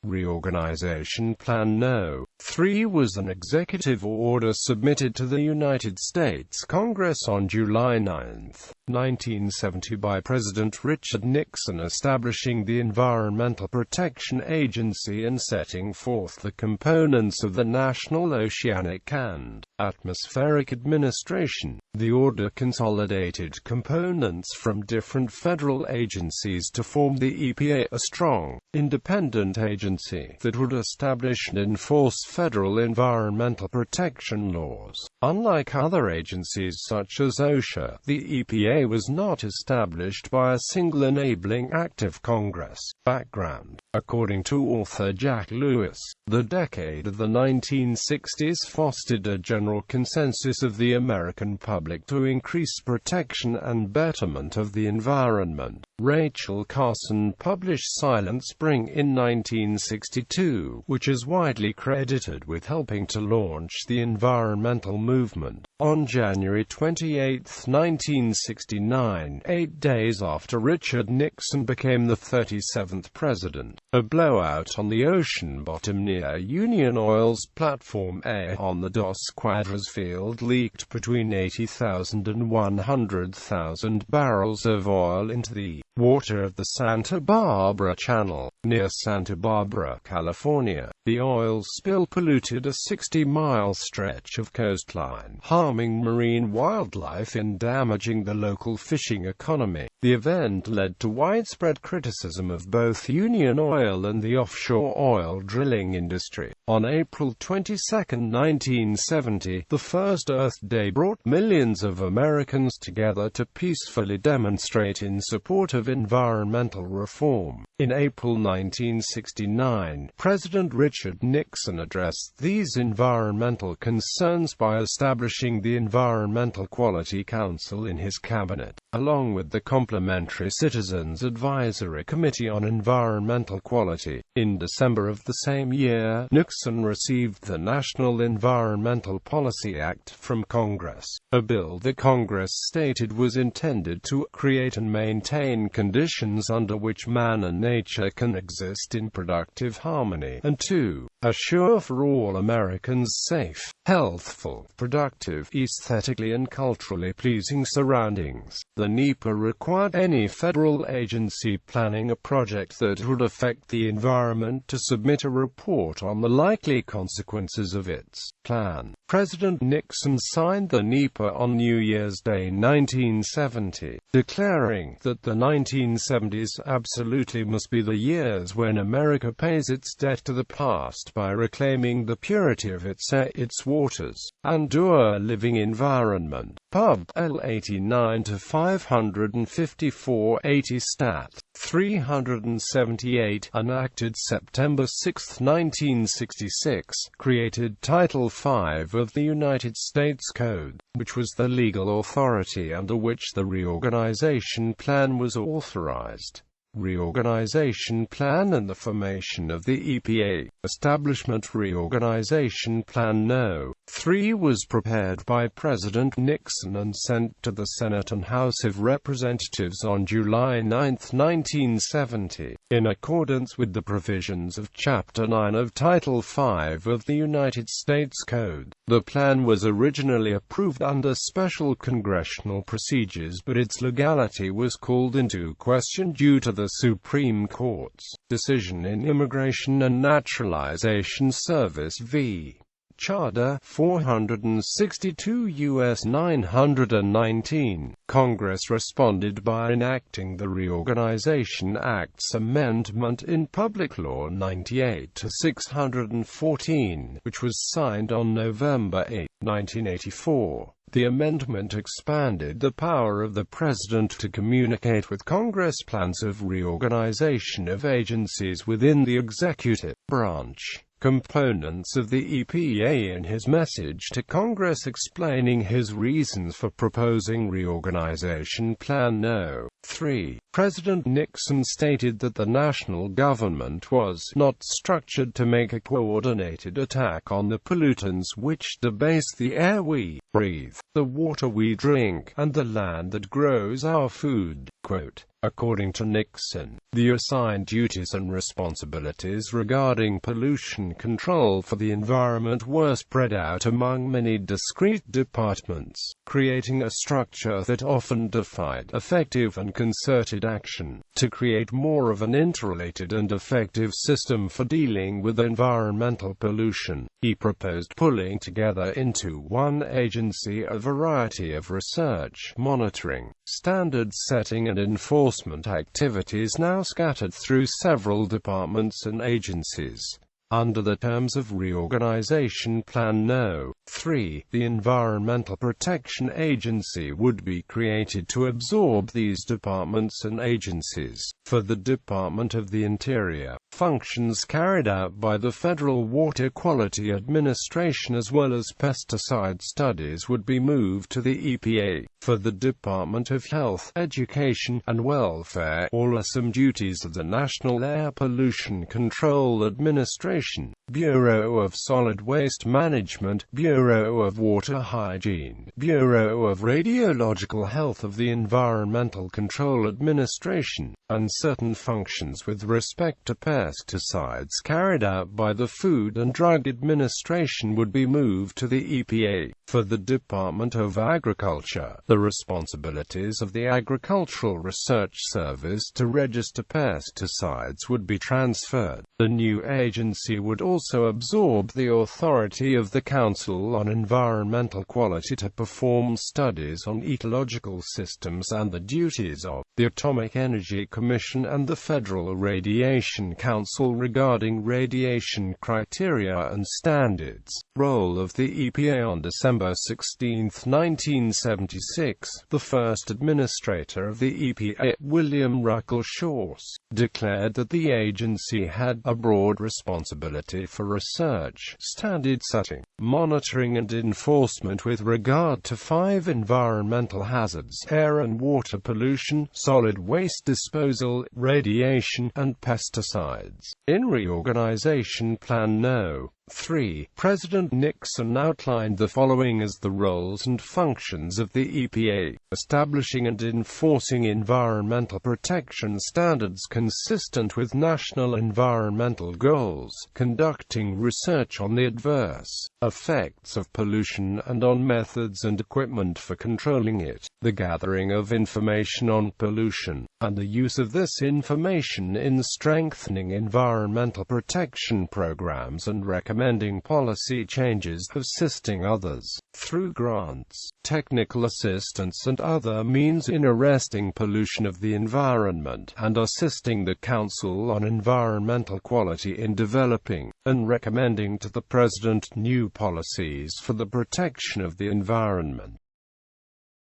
Reorganization Plan No.3 was an executive order submitted to the United States Congress on July 9, 1970 by President Richard Nixon, establishing the Environmental Protection Agency and setting forth the components of the National Oceanic and Atmospheric Administration. The order consolidated components from different federal agencies to form the EPA, a strong, independent agency that would establish and enforce federal environmental protection laws. Unlike other agencies such as OSHA, the EPA was not established by a single enabling act of Congress. Background. According to author Jack Lewis, the decade of the 1960s fostered a general consensus of the American public to increase protection and betterment of the environment. Rachel Carson published Silent Spring in 1962, which is widely credited with helping to launch the environmental movement. On January 28, 1969, 8 days after Richard Nixon became the 37th president, a blowout on the ocean bottom near Union Oil's Platform A on the Dos Cuadras field leaked between 80,000 and 100,000 barrels of oil into the water of the Santa Barbara Channel, near Santa Barbara, California. The oil spill polluted a 60-mile stretch of coastline, harming marine wildlife and damaging the local fishing economy. The event led to widespread criticism of both Union Oil and the offshore oil drilling industry. On April 22, 1970, the first Earth Day brought millions of Americans together to peacefully demonstrate in support of environmental reform. In April 1969, President Richard Nixon addressed these environmental concerns by establishing the Environmental Quality Council in his cabinet, along with the complementary Citizens Advisory Committee on Environmental Quality. In December of the same year, Nixon received the National Environmental Policy Act from Congress, a bill the Congress stated was intended to create and maintain conditions under which man and nature can exist in productive harmony, and to assure for all Americans safe, healthful, productive, aesthetically and culturally pleasing surroundings. The NEPA required any federal agency planning a project that would affect the environment to submit a report on the likely consequences of its plan. President Nixon signed the NEPA on New Year's Day 1970, declaring that the 1970s absolutely must be the years when America pays its debt to the past by reclaiming the purity of its air, its waters, and our living environment. Pub. L. 89 to 554 80 Stat. 378, enacted September 6, 1966, created Title V of the United States Code, which was the legal authority under which the Reorganization Plan was authorized. Reorganization Plan and the formation of the EPA. Establishment. Reorganization Plan No.3 was prepared by President Nixon and sent to the Senate and House of Representatives on July 9, 1970, in accordance with the provisions of Chapter 9 of Title V of the United States Code. The plan was originally approved under special congressional procedures, but its legality was called into question due to the Supreme Court's decision in Immigration and Naturalization Service v. Charter 462 U.S. 919. Congress responded by enacting the Reorganization Act's amendment in Public Law 98 to 614, which was signed on November 8, 1984. The amendment expanded the power of the President to communicate with Congress plans of reorganization of agencies within the executive branch. Components of the EPA. In his message to Congress explaining his reasons for proposing Reorganization Plan No.3, President Nixon stated that the national government was not structured to make a coordinated attack on the pollutants which debase the air we breathe, the water we drink, and the land that grows our food. Quote, According to Nixon, the assigned duties and responsibilities regarding pollution control for the environment were spread out among many discrete departments, creating a structure that often defied effective and concerted action. To create more of an interrelated and effective system for dealing with environmental pollution, he proposed pulling together into one agency a variety of research, monitoring, standard setting and enforcement activities now scattered through several departments and agencies. Under the terms of Reorganization Plan No.3, the Environmental Protection Agency would be created to absorb these departments and agencies. For the Department of the Interior, functions carried out by the Federal Water Quality Administration as well as pesticide studies would be moved to the EPA. For the Department of Health, Education, and Welfare, all or some duties of the National Air Pollution Control Administration, Bureau of Solid Waste Management, Bureau of Water Hygiene, Bureau of Radiological Health of the Environmental Control Administration, and certain functions with respect to pesticides carried out by the Food and Drug Administration would be moved to the EPA. For the Department of Agriculture, the responsibilities of the Agricultural Research Service to register pesticides would be transferred. The new agency would also absorb the authority of the Council on Environmental Quality to perform studies on ecological systems and the duties of the Atomic Energy Commission and the Federal Radiation Council regarding radiation criteria and standards. Role of the EPA. On December 16, 1976, the first administrator of the EPA, William Ruckelshaus, declared that the agency had a broad responsibility for research, standard setting, monitoring and enforcement with regard to 5 environmental hazards: air and water pollution, solid waste disposal, radiation, and pesticides. In Reorganization Plan No.3, President Nixon outlined the following as the roles and functions of the EPA: establishing and enforcing environmental protection standards consistent with national environmental goals, conducting research on the adverse effects of pollution and on methods and equipment for controlling it, the gathering of information on pollution, and the use of this information in strengthening environmental protection programs and recommending policy changes, assisting others, through grants, technical assistance and other means in arresting pollution of the environment, and assisting the Council on Environmental Quality in developing and recommending to the President new policies for the protection of the environment.